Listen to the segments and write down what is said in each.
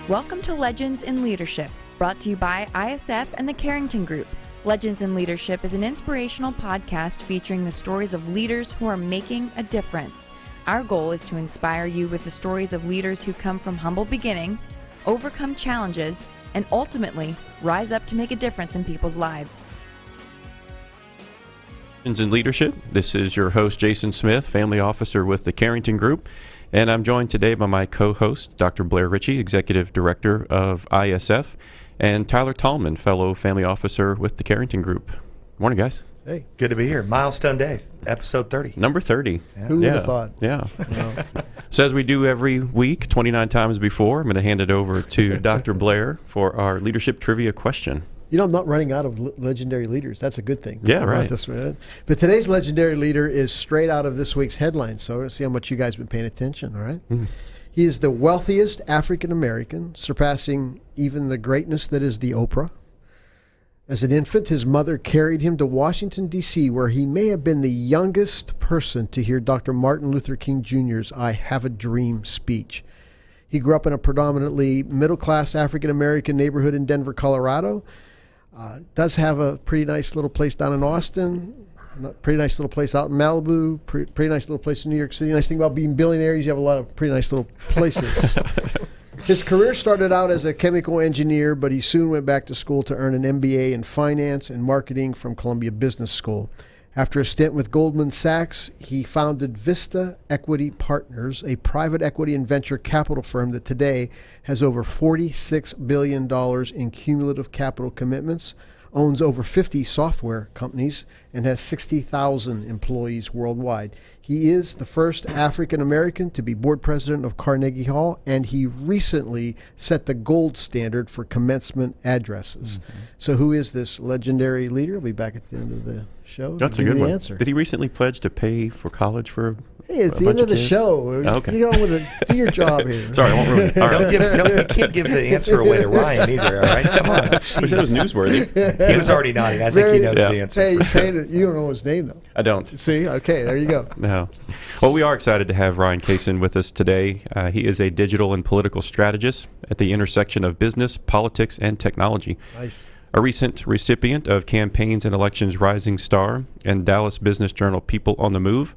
Welcome to Legends in Leadership, brought to you by ISF and the Carrington Group. Legends in Leadership is an inspirational podcast featuring the stories of leaders who are making a difference. Our goal is to inspire you with the stories of leaders who come from humble beginnings, overcome challenges, and ultimately rise up to make a difference in people's lives. Legends in Leadership. This is your host, Jason Smith, family officer with the Carrington Group. And I'm joined today by my co-host, Dr. Blair Ritchie, Executive Director of ISF, and Tyler Tallman, fellow family officer with the Carrington Group. Morning, guys. Hey, good to be here. Milestone day, episode 30. Number 30. Yeah. Who would have thought? Yeah. So as we do every week, 29 times before, I'm going to hand it over to Dr. Blair for our leadership trivia question. You know, I'm not running out of legendary leaders. That's a good thing. Yeah, right. But today's legendary leader is straight out of this week's headlines, so let's see how much you guys have been paying attention, all right? Mm-hmm. He is the wealthiest African-American, surpassing even the greatness that is the Oprah. As an infant, his mother carried him to Washington, D.C., where he may have been the youngest person to hear Dr. Martin Luther King Jr.'s I Have a Dream speech. He grew up in a predominantly middle-class African-American neighborhood in Denver, Colorado. Does have a pretty nice little place down in Austin, pretty nice little place out in Malibu, pretty nice little place in New York City. Nice thing about being billionaires, you have a lot of pretty nice little places. His career started out as a chemical engineer, but he soon went back to school to earn an MBA in finance and marketing from Columbia Business School. After a stint with Goldman Sachs, he founded Vista Equity Partners, a private equity and venture capital firm that today has over $46 billion in cumulative capital commitments, owns over 50 software companies, and has 60,000 employees worldwide. He is the first African American to be board president of Carnegie Hall, and he recently set the gold standard for commencement addresses. Mm-hmm. So who is this legendary leader? I'll be back at the end of the show. That's a good one. Answer. Did he recently pledge to pay for college for Hey, it's the end of the show. Okay. Get on with it. Do your job here. Sorry, I won't ruin it. All right. You can't give the answer away to Ryan either, all right? Come on. I said it was newsworthy. He was already nodding. I think he knows the answer. Hey, you don't know his name, though. I don't. See? Okay, there you go. No. Well, we are excited to have Ryan Cassin with us today. He is a digital and political strategist at the intersection of business, politics, and technology. Nice. A recent recipient of Campaigns and Elections Rising Star and Dallas Business Journal People on the Move,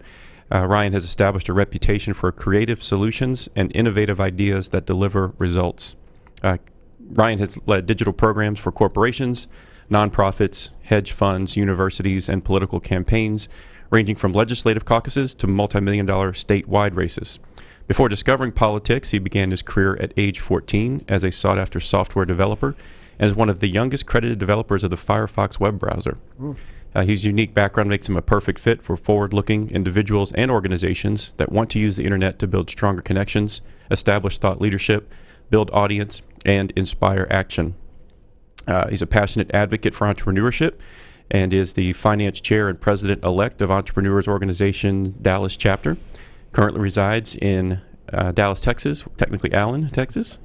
Ryan has established a reputation for creative solutions and innovative ideas that deliver results. Ryan has led digital programs for corporations, nonprofits, hedge funds, universities, and political campaigns, ranging from legislative caucuses to multi-million-dollar statewide races. Before discovering politics, he began his career at age 14 as a sought-after software developer and is one of the youngest credited developers of the Firefox web browser. His unique background makes him a perfect fit for forward-looking individuals and organizations that want to use the internet to build stronger connections, establish thought leadership, build audience, and inspire action. He's a passionate advocate for entrepreneurship and is the finance chair and president-elect of Entrepreneurs Organization Dallas chapter. Currently resides in Dallas, Texas, technically Allen, Texas,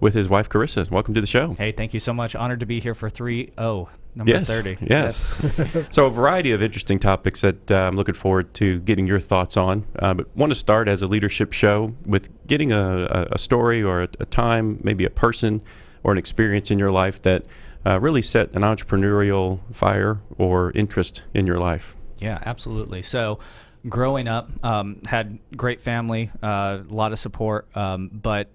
with his wife, Carissa. Welcome to the show. Hey, thank you so much. Honored to be here for 30. Yes. So a variety of interesting topics that I'm looking forward to getting your thoughts on. But want to start as a leadership show with getting a story or a time, maybe a person or an experience in your life that really set an entrepreneurial fire or interest in your life. Yeah, absolutely. So growing up, had great family, a lot of support, but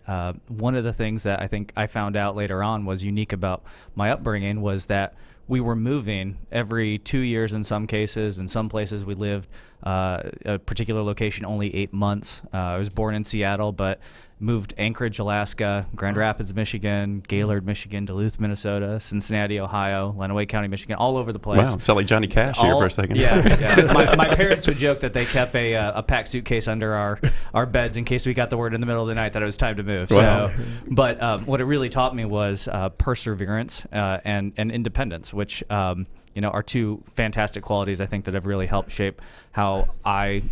one of the things that I think I found out later on was unique about my upbringing was that we were moving every 2 years in some cases. In some places we lived a particular location only 8 months. I was born in Seattle, but moved Anchorage, Alaska, Grand Rapids, Michigan, Gaylord, Michigan, Duluth, Minnesota, Cincinnati, Ohio, Lenawee County, Michigan, all over the place. Wow, sound like Johnny Cash here for a second. Yeah. My parents would joke that they kept a packed suitcase under our beds in case we got the word in the middle of the night that it was time to move. Wow. So, but what it really taught me was perseverance and independence, which are two fantastic qualities I think that have really helped shape how I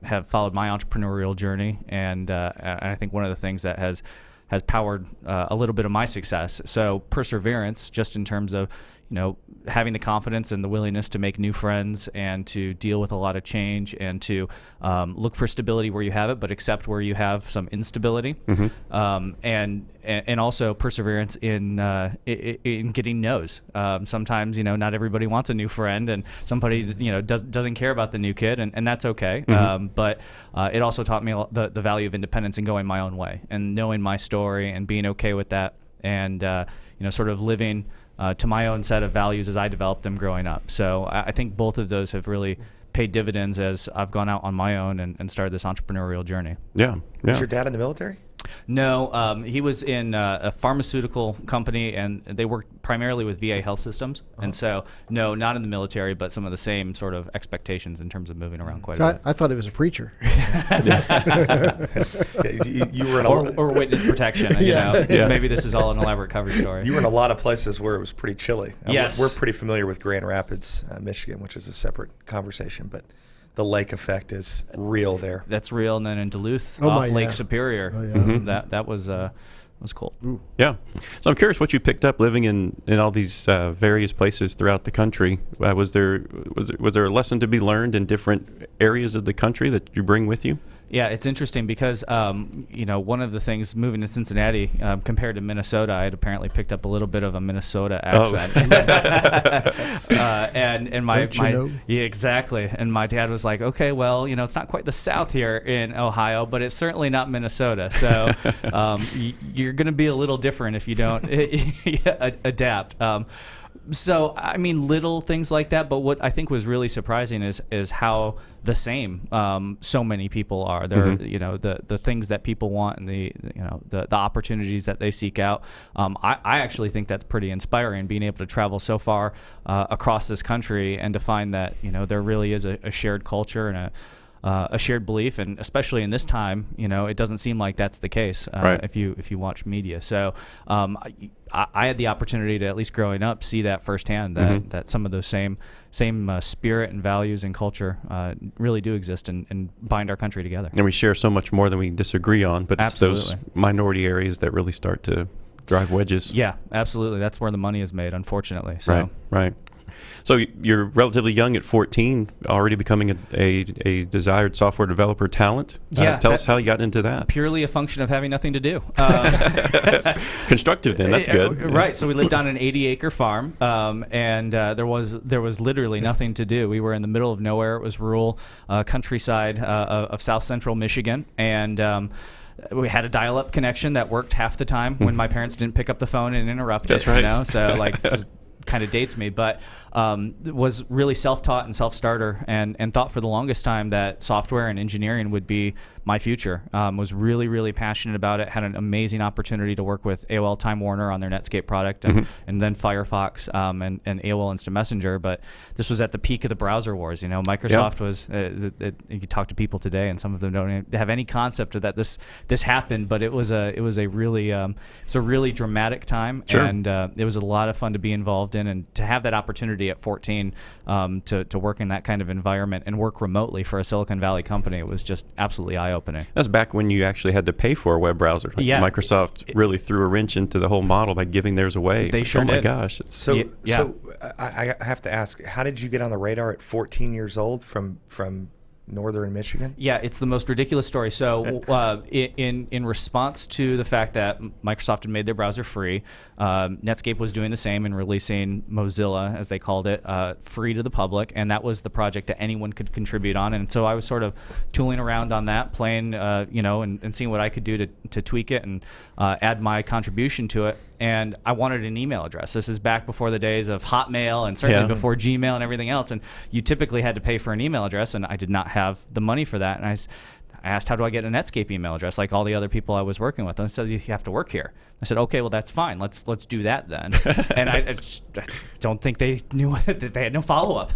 have followed my entrepreneurial journey, and I think one of the things that has powered a little bit of my success. So perseverance, just in terms of, having the confidence and the willingness to make new friends and to deal with a lot of change and to look for stability where you have it, but accept where you have some instability. And also perseverance in getting no's. Sometimes, not everybody wants a new friend, and somebody, doesn't care about the new kid, and that's okay. But it also taught me the value of independence and going my own way and knowing my story and being okay with that, and sort of living to my own set of values as I developed them growing up. So I think both of those have really paid dividends as I've gone out on my own and started this entrepreneurial journey. Yeah. Was your dad in the military? No, he was in a pharmaceutical company, and they worked primarily with VA health systems. And so, no, not in the military, but some of the same sort of expectations in terms of moving around quite a bit. I thought he was a preacher. You were in or witness protection. Maybe this is all an elaborate cover story. You were in a lot of places where it was pretty chilly. Yes. We're pretty familiar with Grand Rapids, Michigan, which is a separate conversation, but the lake effect is real there. That's real. And then in Duluth, off Lake Superior, that was cool. Yeah. So I'm curious what you picked up living in all these various places throughout the country. Was there a lesson to be learned in different areas of the country that you bring with you? Yeah, it's interesting because, one of the things moving to Cincinnati compared to Minnesota, I had apparently picked up a little bit of a Minnesota accent. And my yeah, exactly. And my dad was like, okay, well, it's not quite the South here in Ohio, but it's certainly not Minnesota. So you're going to be a little different if you don't adapt. So, I mean, little things like that. But what I think was really surprising is how the same so many people are. They're, the things that people want and the opportunities that they seek out. I actually think that's pretty inspiring, being able to travel so far across this country and to find that, there really is a shared culture and a shared belief, and especially in this time, it doesn't seem like that's the case if you watch media. So I had the opportunity to, at least growing up, see that firsthand, that some of those same spirit and values and culture really do exist and bind our country together. And we share so much more than we disagree on, but Absolutely. It's those minority areas that really start to drive wedges. Yeah, absolutely. That's where the money is made, unfortunately. So. Right. So you're relatively young at 14, already becoming a desired software developer talent. Tell us how you got into that. Purely a function of having nothing to do. Constructive then, that's good. Right. So we lived on an 80-acre farm, and there was literally nothing to do. We were in the middle of nowhere. It was rural countryside of south central Michigan, and we had a dial-up connection that worked half the time when my parents didn't pick up the phone and interrupt That's it. right. So this kind of dates me, but was really self-taught and self-starter, and thought for the longest time that software and engineering would be my future. Was really, really passionate about it. Had an amazing opportunity to work with AOL Time Warner on their Netscape product, and then Firefox and AOL Instant Messenger. But this was at the peak of the browser wars. Microsoft was. You talk to people today, and some of them don't have any concept of that this happened. But it was a really dramatic time, Sure. and it was a lot of fun to be involved in, and to have that opportunity at 14 to work in that kind of environment and work remotely for a Silicon Valley company. It was just absolutely eye-opening. That's back when you actually had to pay for a web browser. Microsoft really threw a wrench into the whole model by giving theirs away. They sure did. Oh my gosh. So I have to ask, how did you get on the radar at 14 years old from northern Michigan? Yeah, it's the most ridiculous story. So in response to the fact that Microsoft had made their browser free, Netscape was doing the same and releasing Mozilla, as they called it, free to the public, and that was the project that anyone could contribute on. And so I was sort of tooling around on that, playing, and seeing what I could do to tweak it and add my contribution to it. And I wanted an email address. This is back before the days of Hotmail and certainly before Gmail and everything else. And you typically had to pay for an email address, and I did not have the money for that. And I asked, how do I get a Netscape email address like all the other people I was working with? And they said, you have to work here. I said, okay, well, that's fine. Let's do that then. And I don't think they knew that they had no follow-up.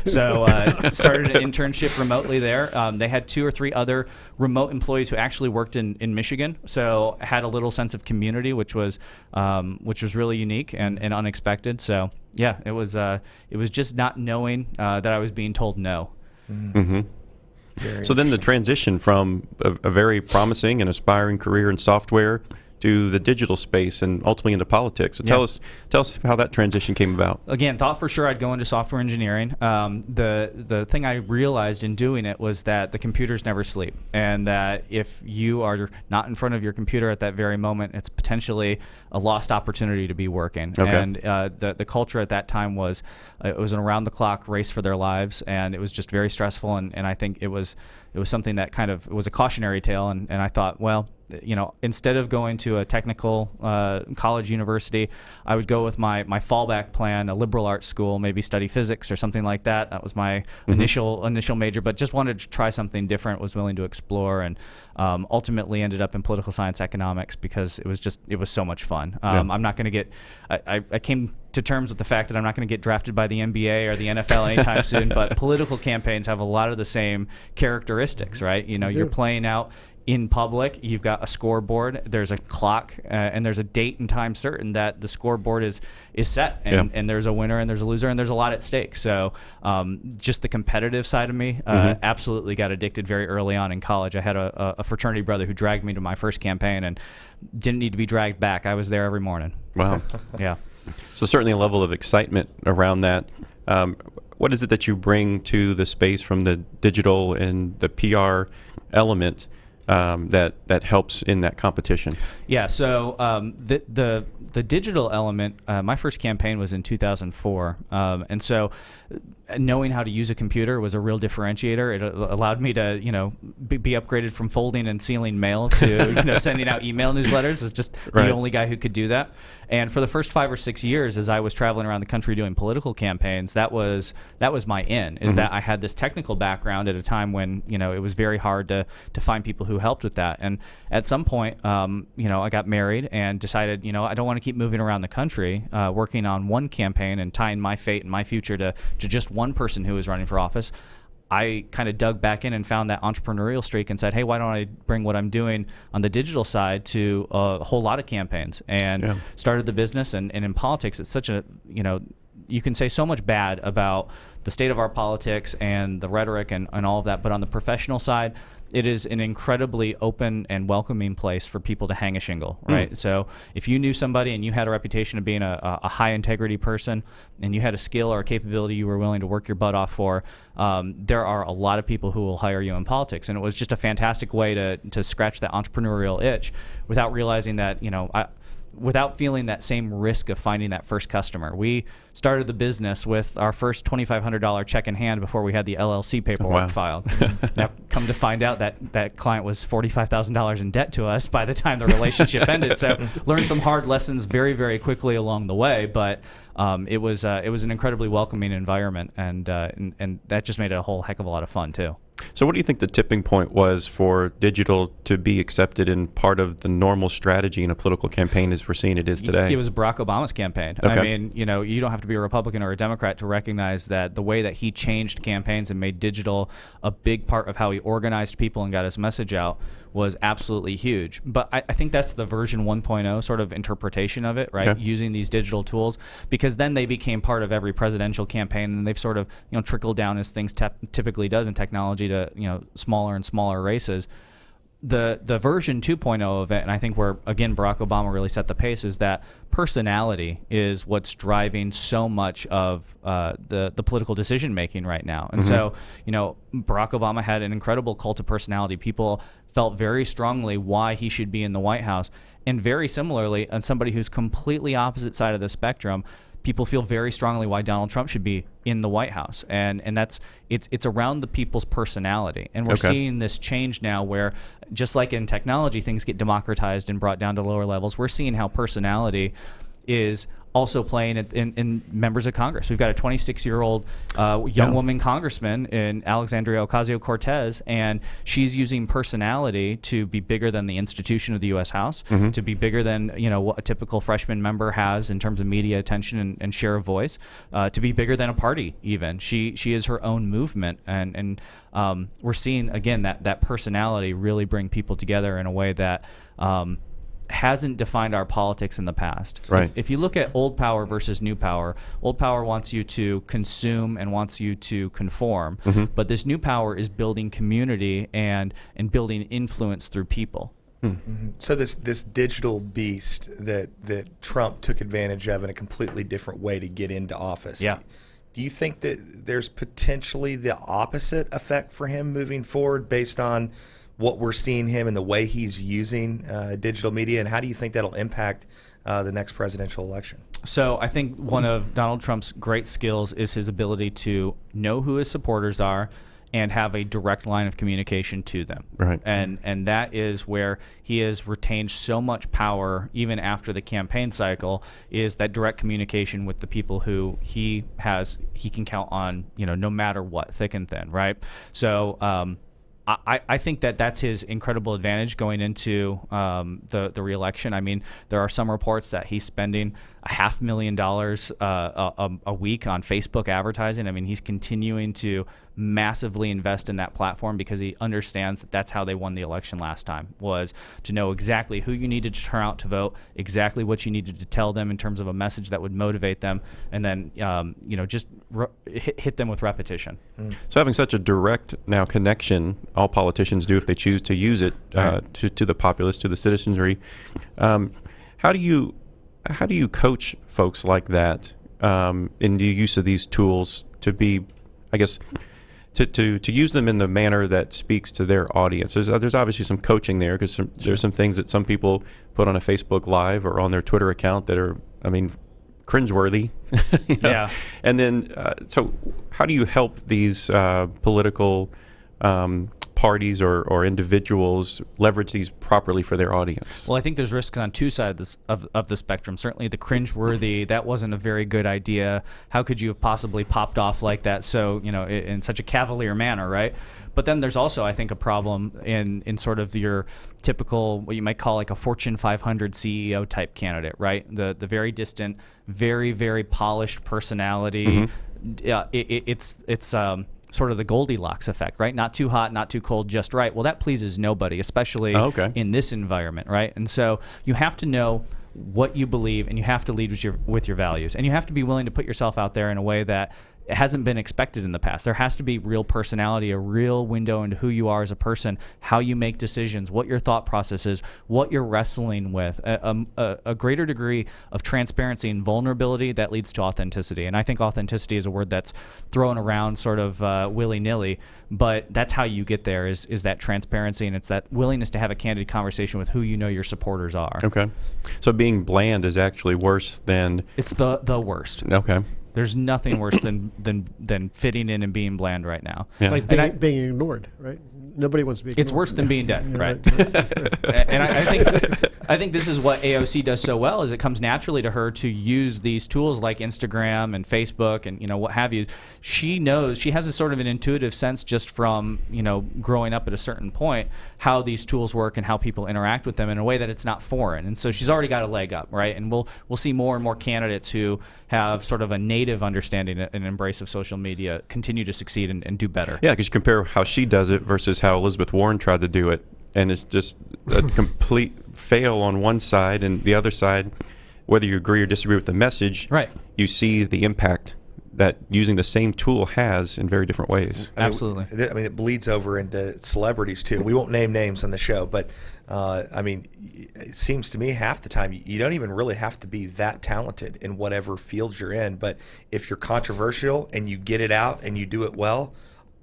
So started an internship remotely there. They had 2 or 3 other remote employees who actually worked in Michigan, so had a little sense of community, which was really unique and unexpected. So yeah, it was just not knowing that I was being told no. Mm-hmm. So then the transition from a very promising and aspiring career in software to the digital space and ultimately into politics. So tell us how that transition came about. Again, thought for sure I'd go into software engineering. The thing I realized in doing it was that the computers never sleep, and that if you are not in front of your computer at that very moment, it's potentially a lost opportunity to be working. Okay. And the culture at that time was it was an around-the-clock race for their lives, and it was just very stressful. And I think it was something that kind of was a cautionary tale. And I thought, well, instead of going to a technical college university, I would go with my fallback plan, a liberal arts school, maybe study physics or something like that. That was my initial major, but just wanted to try something different, was willing to explore, and ultimately ended up in political science economics because it was so much fun. I'm not going to get, I came to terms with the fact that I'm not going to get drafted by the NBA or the NFL anytime soon, but political campaigns have a lot of the same characteristics, right? You're playing out in public, you've got a scoreboard, there's a clock, and there's a date and time certain that the scoreboard is set, and there's a winner and there's a loser, and there's a lot at stake. So just the competitive side of me absolutely got addicted very early on in college. I had a fraternity brother who dragged me to my first campaign and didn't need to be dragged back. I was there every morning. Wow. Yeah. So certainly a level of excitement around that. What is it that you bring to the space from the digital and the PR element that helps in that competition? Yeah, so the digital element, my first campaign was in 2004, and so knowing how to use a computer was a real differentiator. It allowed me to, be upgraded from folding and sealing mail to, sending out email newsletters. As just the only guy who could do that. And for the first 5 or 6 years, as I was traveling around the country doing political campaigns, that was my in, is that I had this technical background at a time when, it was very hard to find people who helped with that. And at some point, I got married and decided, I don't want to keep moving around the country, working on one campaign and tying my fate and my future to just one person who was running for office. I kind of dug back in and found that entrepreneurial streak and said, hey, why don't I bring what I'm doing on the digital side to a whole lot of campaigns, and started the business. And in politics, it's such a, you can say so much bad about the state of our politics and the rhetoric and all of that, but on the professional side, it is an incredibly open and welcoming place for people to hang a shingle, right? So if you knew somebody and you had a reputation of being a high integrity person, and you had a skill or a capability you were willing to work your butt off for, there are a lot of people who will hire you in politics. And it was just a fantastic way to scratch that entrepreneurial itch without realizing that, without feeling that same risk of finding that first customer. We started the business with our first $2,500 check in hand before we had the LLC paperwork filed. Now, come to find out that client was $45,000 in debt to us by the time the relationship ended. So learned some hard lessons very, very quickly along the way, but it was an incredibly welcoming environment, and that just made it a whole heck of a lot of fun too. So what do you think the tipping point was for digital to be accepted in part of the normal strategy in a political campaign as we're seeing it is today? It was Barack Obama's campaign. Okay. I mean, you don't have to be a Republican or a Democrat to recognize that the way that he changed campaigns and made digital a big part of how he organized people and got his message out was absolutely huge. But I think that's the version 1.0 sort of interpretation of it, right? Okay. Using these digital tools, because then they became part of every presidential campaign, and they've sort of trickled down as things typically does in technology to smaller and smaller races. The version 2.0 of it, and I think where, again, Barack Obama really set the pace, is that personality is what's driving so much of the political decision making right now. And so, Barack Obama had an incredible cult of personality. People felt very strongly why he should be in the White House. And very similarly, on somebody who's completely opposite side of the spectrum, people feel very strongly why Donald Trump should be in the White House. And that's it's around the people's personality. And we're seeing this change now where, just like in technology, things get democratized and brought down to lower levels. We're seeing how personality is also playing in members of Congress. We've got a 26-year-old young woman congressman in Alexandria Ocasio-Cortez, and she's using personality to be bigger than the institution of the U.S. House, to be bigger than what a typical freshman member has in terms of media attention and share of voice, to be bigger than a party even. She is her own movement, and we're seeing, again, that personality really bring people together in a way that hasn't defined our politics in the past. Right. If you look at old power versus new power wants you to consume and wants you to conform. But this new power is building community and building influence through people. So this digital beast that Trump took advantage of in a completely different way to get into office. Yeah. Do you think that there's potentially the opposite effect for him moving forward based on what we're seeing him and the way he's using digital media? And how do you think that'll impact the next presidential election? So I think one of Donald Trump's great skills is his ability to know who his supporters are and have a direct line of communication to them. Right. And that is where he has retained so much power even after the campaign cycle, is that direct communication with the people who he can count on, no matter what, thick and thin, right? So I think that's his incredible advantage going into the reelection. I mean, there are some reports that he's spending $500,000 a week on Facebook advertising. I mean, he's continuing to massively invest in that platform because he understands that that's how they won the election last time, was to know exactly who you needed to turn out to vote, exactly what you needed to tell them in terms of a message that would motivate them, and then just hit them with repetition. So having such a direct now connection, all politicians do if they choose to use it to the populace, to the citizenry. How do you coach folks like that in the use of these tools to be, I guess, to use them in the manner that speaks to their audience? There's obviously some coaching there, because there's some things that some people put on a Facebook Live or on their Twitter account that are, cringeworthy. Yeah. And then, so how do you help these political parties or individuals leverage these properly for their audience? Well, I think there's risks on two sides of the spectrum. Certainly the cringeworthy, that wasn't a very good idea. How could you have possibly popped off like that so, in such a cavalier manner, right? But then there's also, I think, a problem in sort of your typical, what you might call like a Fortune 500 CEO type candidate, right? The very distant, very, very polished personality. It's sort of the Goldilocks effect, right? Not too hot, not too cold, just right. Well, that pleases nobody, especially in this environment, right? And so you have to know what you believe, and you have to lead with your values, and you have to be willing to put yourself out there in a way that hasn't been expected in the past. There has to be real personality, a real window into who you are as a person, how you make decisions, what your thought process is, what you're wrestling with, a greater degree of transparency and vulnerability that leads to authenticity. And I think authenticity is a word that's thrown around sort of willy-nilly, but that's how you get there, is that transparency, and it's that willingness to have a candid conversation with who you know your supporters are. Okay. So being bland is actually worse than... It's the worst. Okay. There's nothing worse than fitting in and being bland right now. Yeah. Like being ignored, right? Nobody wants to be ignored. It's worse than being dead, right? Right. And I think this is what AOC does so well, is it comes naturally to her to use these tools like Instagram and Facebook and what have you. She knows, she has a sort of an intuitive sense just from growing up at a certain point how these tools work and how people interact with them in a way that it's not foreign. And so she's already got a leg up, right? And we'll see more and more candidates who have sort of a native understanding and embrace of social media continue to succeed and do better. Yeah, because you compare how she does it versus how Elizabeth Warren tried to do it, and it's just a complete fail on one side, and the other side, whether you agree or disagree with the message, right, you see the impact that using the same tool has in very different ways. Absolutely. It bleeds over into celebrities too. We won't name names on the show, but it seems to me half the time you don't even really have to be that talented in whatever field you're in. But if you're controversial and you get it out and you do it well,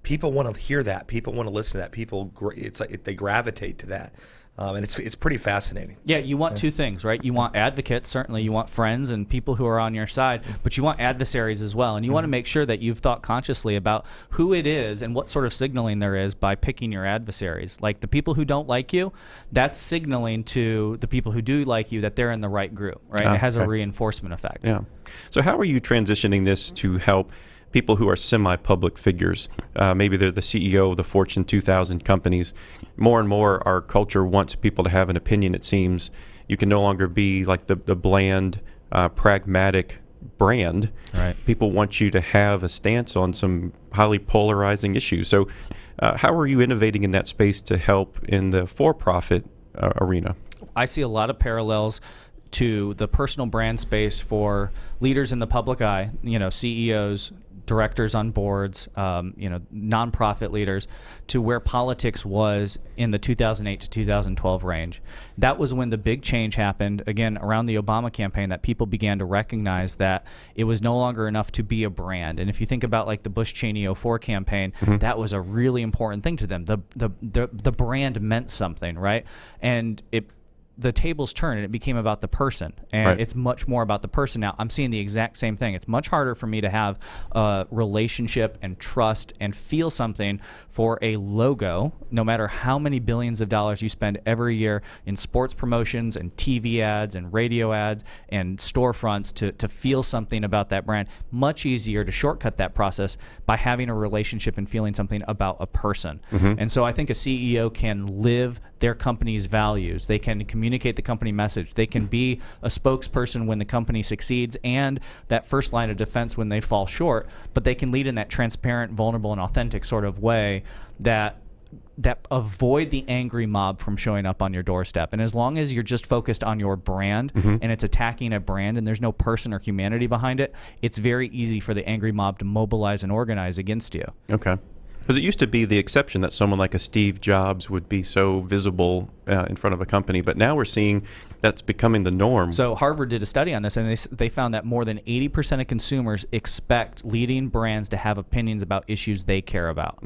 people want to hear that. People want to listen to that. It's like they gravitate to that. And it's pretty fascinating. Yeah, you want two things, right? You want advocates, certainly. You want friends and people who are on your side, but you want adversaries as well. And you want to make sure that you've thought consciously about who it is and what sort of signaling there is by picking your adversaries. Like the people who don't like you, that's signaling to the people who do like you that they're in the right group, right? It has a reinforcement effect. Yeah. So how are you transitioning this to help people who are semi-public figures? Maybe they're the CEO of the Fortune 2000 companies. More and more, our culture wants people to have an opinion, it seems. You can no longer be like the bland, pragmatic brand. Right. People want you to have a stance on some highly polarizing issues. So how are you innovating in that space to help in the for-profit arena? I see a lot of parallels to the personal brand space for leaders in the public eye, CEOs, directors on boards, nonprofit leaders, to where politics was in the 2008 to 2012 range. That was when the big change happened, again, around the Obama campaign, that people began to recognize that it was no longer enough to be a brand. And if you think about like the Bush-Cheney 04 campaign, that was a really important thing to them. The brand meant something, right? And the tables turned and it became about the person, and it's much more about the person now. I'm seeing the exact same thing. It's much harder for me to have a relationship and trust and feel something for a logo, no matter how many billions of dollars you spend every year in sports promotions and TV ads and radio ads and storefronts to feel something about that brand. Much easier to shortcut that process by having a relationship and feeling something about a person. And so I think a CEO can live their company's values. They can communicate the company message. They can be a spokesperson when the company succeeds and that first line of defense when they fall short, but they can lead in that transparent, vulnerable, and authentic sort of way that avoid the angry mob from showing up on your doorstep. And as long as you're just focused on your brand and it's attacking a brand and there's no person or humanity behind it, it's very easy for the angry mob to mobilize and organize against you. Okay. Because it used to be the exception that someone like a Steve Jobs would be so visible in front of a company, but now we're seeing that's becoming the norm. So Harvard did a study on this, and they found that more than 80% of consumers expect leading brands to have opinions about issues they care about.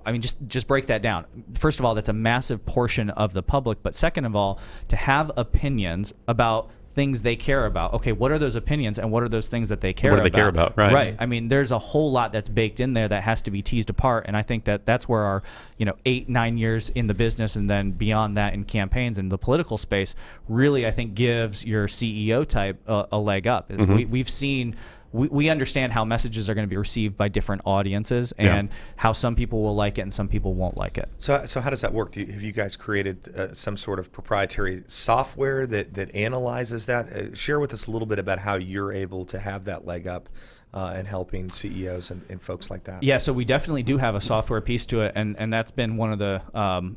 I mean, just break that down. First of all, that's a massive portion of the public, but second of all, to have opinions about things they care about. Okay, what are those opinions and what are those things that they care about? What do they care about, right? Right. I mean, there's a whole lot that's baked in there that has to be teased apart, and I think that's where our 8-9 years in the business and then beyond that in campaigns and the political space really, I think, gives your CEO type a leg up. We've seen we understand how messages are going to be received by different audiences and how some people will like it and some people won't like it. So how does that work? Have you guys created some sort of proprietary software that analyzes that? Share with us a little bit about how you're able to have that leg up and helping CEOs and folks like that. Yeah, so we definitely do have a software piece to it, and that's been one of the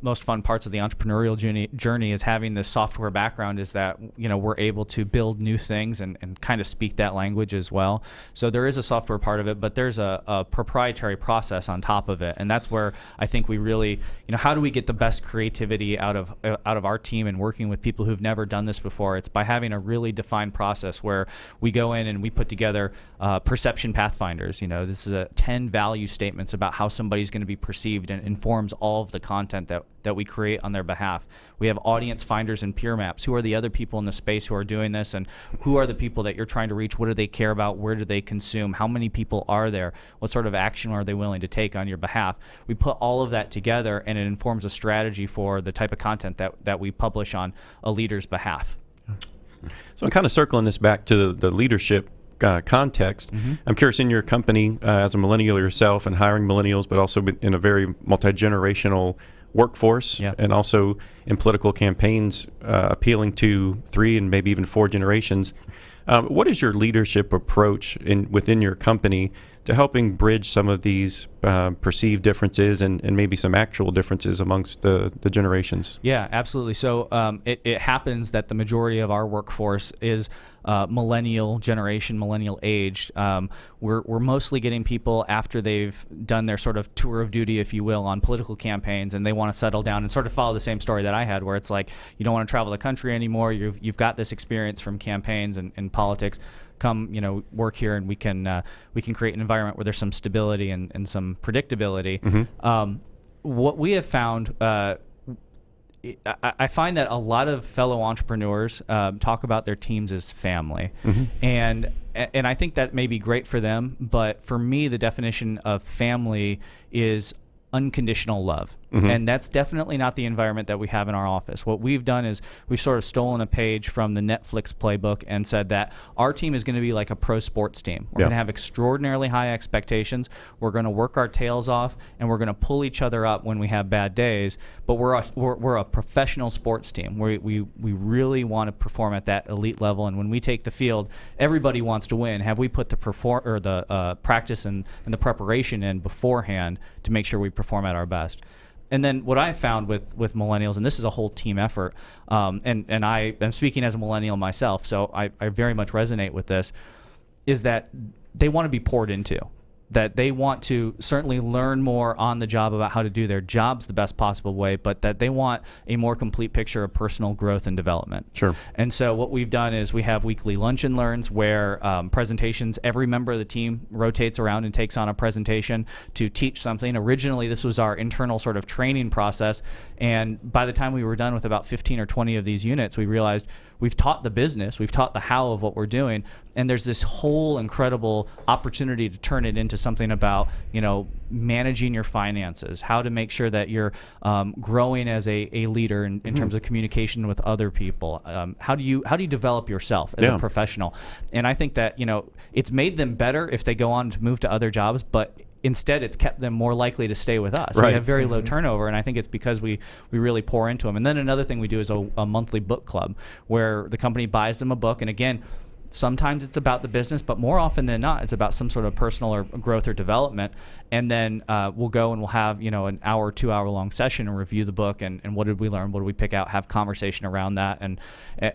most fun parts of the entrepreneurial journey is having this software background, is that we're able to build new things and kind of speak that language as well. So there is a software part of it, but there's a proprietary process on top of it, and that's where I think we really, how do we get the best creativity out of our team and working with people who've never done this before? It's by having a really defined process where we go in and we put together perception pathfinders. This is 10 value statements about how somebody's going to be perceived, and informs all of the content that we create on their behalf. We have audience finders and peer maps. Who are the other people in the space who are doing this, and who are the people that you're trying to reach? What do they care about? Where do they consume? How many people are there? What sort of action are they willing to take on your behalf? We put all of that together, and it informs a strategy for the type of content that we publish on a leader's behalf. So I'm kind of circling this back to the leadership context. I'm curious, in your company, as a millennial yourself and hiring millennials, but also in a very multi-generational workforce, and also in political campaigns appealing to 3 and maybe even 4 generations, what is your leadership approach within your company to helping bridge some of these perceived differences and maybe some actual differences amongst the generations? Yeah, absolutely. So it happens that the majority of our workforce is millennial generation, millennial aged. We're mostly getting people after they've done their sort of tour of duty, if you will, on political campaigns, and they want to settle down and sort of follow the same story that I had, where it's like, you don't want to travel the country anymore. You've got this experience from campaigns and politics. Come, work here, and we can create an environment where there's some stability and some predictability. What we have found, I find that a lot of fellow entrepreneurs talk about their teams as family, and I think that may be great for them. But for me, the definition of family is unconditional love. And that's definitely not the environment that we have in our office. What we've done is we've sort of stolen a page from the Netflix playbook and said that our team is going to be like a pro sports team. We're going to have extraordinarily high expectations. We're going to work our tails off, and we're going to pull each other up when we have bad days. But we're a professional sports team. We really want to perform at that elite level. And when we take the field, everybody wants to win. Have we put the practice and the preparation in beforehand to make sure we perform at our best? And then what I found with millennials, and this is a whole team effort, and I am speaking as a millennial myself, so I very much resonate with this, is that they want to be poured into. That they want to certainly learn more on the job about how to do their jobs the best possible way, but that they want a more complete picture of personal growth and development. Sure. And so what we've done is we have weekly lunch and learns where presentations, every member of the team rotates around and takes on a presentation to teach something. Originally, this was our internal sort of training process, and by the time we were done with about 15 or 20 of these units, we realized we've taught the business, we've taught the how of what we're doing, and there's this whole incredible opportunity to turn it into something about, managing your finances, how to make sure that you're growing as a leader in terms of communication with other people. How do you develop yourself as a professional? And I think that, it's made them better if they go on to move to other jobs, but instead it's kept them more likely to stay with us. Right. We have very low turnover, and I think it's because we really pour into them. And then another thing we do is a monthly book club where the company buys them a book, and again, sometimes it's about the business, but more often than not, it's about some sort of personal or growth or development. And then we'll go and we'll have, an hour, 2 hour long session and review the book and what did we learn, what did we pick out, have conversation around that. And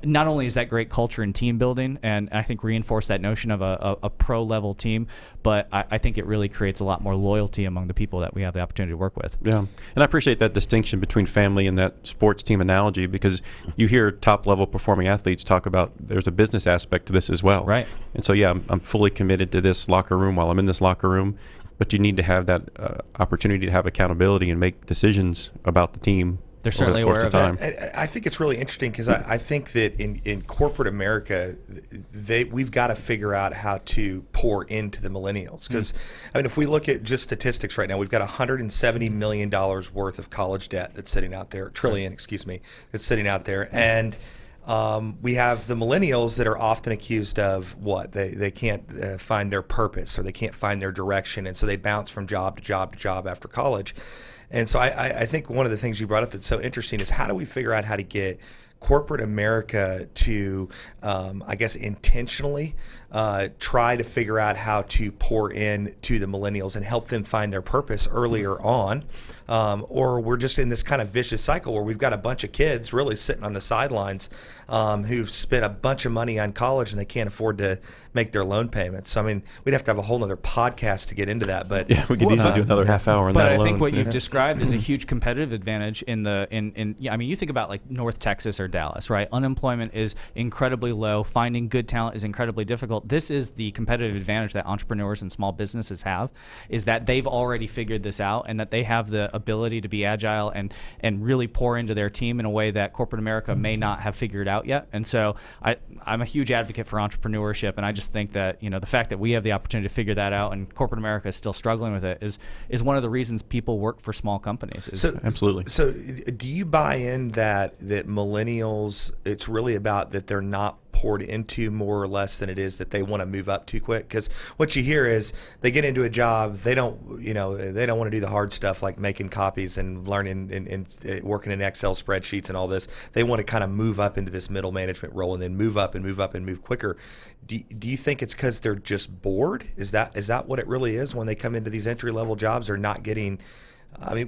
not only is that great culture and team building, and I think reinforce that notion of a pro level team, but I think it really creates a lot more loyalty among the people that we have the opportunity to work with. Yeah. And I appreciate that distinction between family and that sports team analogy, because you hear top level performing athletes talk about there's a business aspect to this as well. Right. And so, I'm fully committed to this locker room while I'm in this locker room, but you need to have that opportunity to have accountability and make decisions about the team. They're certainly aware of time. I think it's really interesting because I think that in corporate America, we've got to figure out how to pour into the millennials. Because, if we look at just statistics right now, we've got $170 million worth of college debt that's sitting out there, that's sitting out there. And we have the millennials that are often accused of what? They can't find their purpose, or they can't find their direction, and so they bounce from job to job to job after college. And so I think one of the things you brought up that's so interesting is how do we figure out how to get corporate America to, intentionally try to figure out how to pour in to the millennials and help them find their purpose earlier on. Or we're just in this kind of vicious cycle where we've got a bunch of kids really sitting on the sidelines who've spent a bunch of money on college and they can't afford to make their loan payments. So, we'd have to have a whole nother podcast to get into that. But yeah, we could easily do another half hour on that alone. But I think what you've described is a huge competitive advantage you think about like North Texas or Dallas, right? Unemployment is incredibly low. Finding good talent is incredibly difficult. This is the competitive advantage that entrepreneurs and small businesses have, is that they've already figured this out and that they have the ability to be agile and really pour into their team in a way that corporate America may not have figured out yet. And so I'm a huge advocate for entrepreneurship, and I just think that the fact that we have the opportunity to figure that out and corporate America is still struggling with it is one of the reasons people work for small companies. Absolutely. So do you buy in that millennials, it's really about that they're not poured into more or less than it is that they want to move up too quick? Because what you hear is they get into a job, they don't want to do the hard stuff like making copies and learning and working in Excel spreadsheets and all this. They want to kind of move up into this middle management role and then move up and move up and move quicker. Do you think it's because they're just bored? Is that what it really is when they come into these entry level jobs? Or not getting?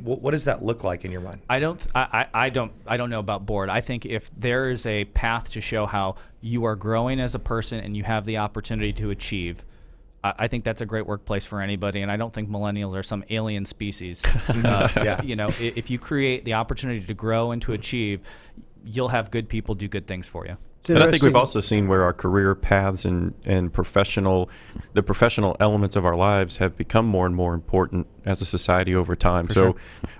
What does that look like in your mind? I don't know about board. I think if there is a path to show how you are growing as a person and you have the opportunity to achieve, I think that's a great workplace for anybody. And I don't think millennials are some alien species. If you create the opportunity to grow and to achieve, you'll have good people do good things for you. And I think we've also seen where our career paths and the professional elements of our lives have become more and more important as a society over time.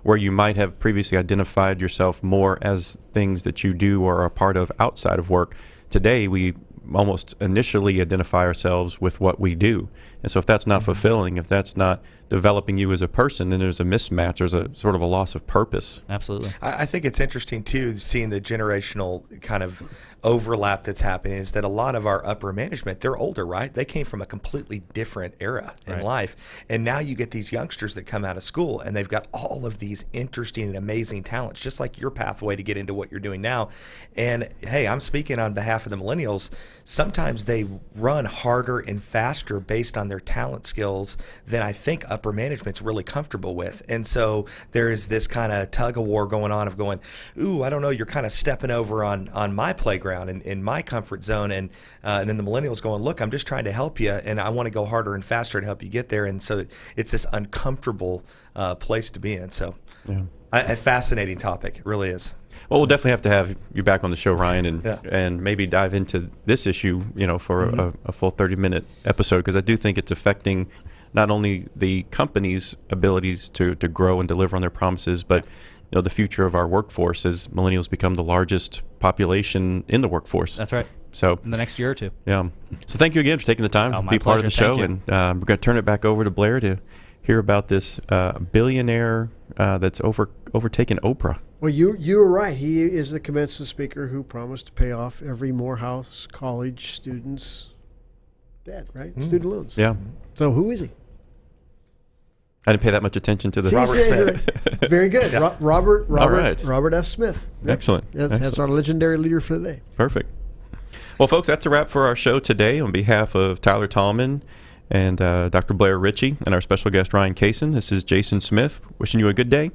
Where you might have previously identified yourself more as things that you do or are a part of outside of work, today we almost initially identify ourselves with what we do. And so if that's not fulfilling, if that's not developing you as a person, then there's a mismatch. There's a sort of a loss of purpose. Absolutely. I think it's interesting, too, seeing the generational kind of overlap that's happening, is that a lot of our upper management, they're older, right? They came from a completely different era in life. And now you get these youngsters that come out of school and they've got all of these interesting and amazing talents, just like your pathway to get into what you're doing now. And hey, I'm speaking on behalf of the millennials. Sometimes they run harder and faster based on their talent skills than I think upper management's really comfortable with. And so there is this kind of tug of war going on of going, ooh, I don't know, you're kind of stepping over on my playground and in my comfort zone. And then the millennials going, look, I'm just trying to help you, and I want to go harder and faster to help you get there. And so it's this uncomfortable place to be in. So a fascinating topic. It really is. Well, we'll definitely have to have you back on the show, Ryan, and maybe dive into this issue, for a full 30-minute episode, because I do think it's affecting not only the company's abilities to grow and deliver on their promises, but the future of our workforce as millennials become the largest population in the workforce. That's right. So in the next year or two. Yeah. So thank you again for taking the time to be part of the show, and we're going to turn it back over to Blair to hear about this billionaire that's overtaken Oprah. Well, you were right. He is the commencement speaker who promised to pay off every Morehouse College student's debt, right? Student loans. Yeah. So who is he? I didn't pay that much attention to the Robert Smith. Very good. Yeah. Robert F. Smith. Yep. Excellent. That's our legendary leader for the day. Perfect. Well, folks, that's a wrap for our show today. On behalf of Tyler Tallman and Dr. Blair Ritchie and our special guest, Ryan Cassin, this is Jason Smith wishing you a good day.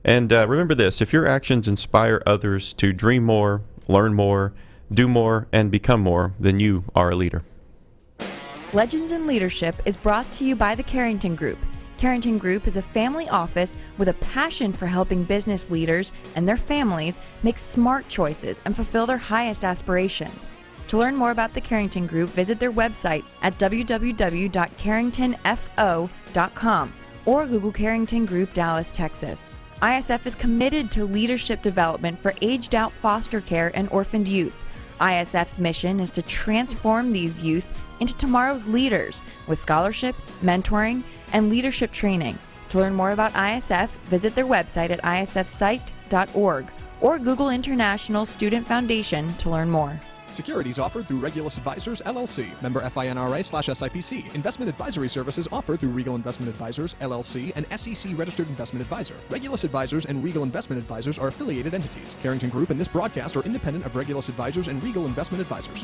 And remember this, if your actions inspire others to dream more, learn more, do more, and become more, then you are a leader. Legends in Leadership is brought to you by the Carrington Group. Carrington Group is a family office with a passion for helping business leaders and their families make smart choices and fulfill their highest aspirations. To learn more about the Carrington Group, visit their website at www.carringtonfo.com or Google Carrington Group, Dallas, Texas. ISF is committed to leadership development for aged-out foster care and orphaned youth. ISF's mission is to transform these youth into tomorrow's leaders with scholarships, mentoring, and leadership training. To learn more about ISF, visit their website at isfsite.org or Google International Student Foundation to learn more. Securities offered through Regulus Advisors, LLC. Member FINRA/SIPC. Investment advisory services offered through Regal Investment Advisors, LLC, an SEC-registered investment advisor. Regulus Advisors and Regal Investment Advisors are affiliated entities. Carrington Group and this broadcast are independent of Regulus Advisors and Regal Investment Advisors.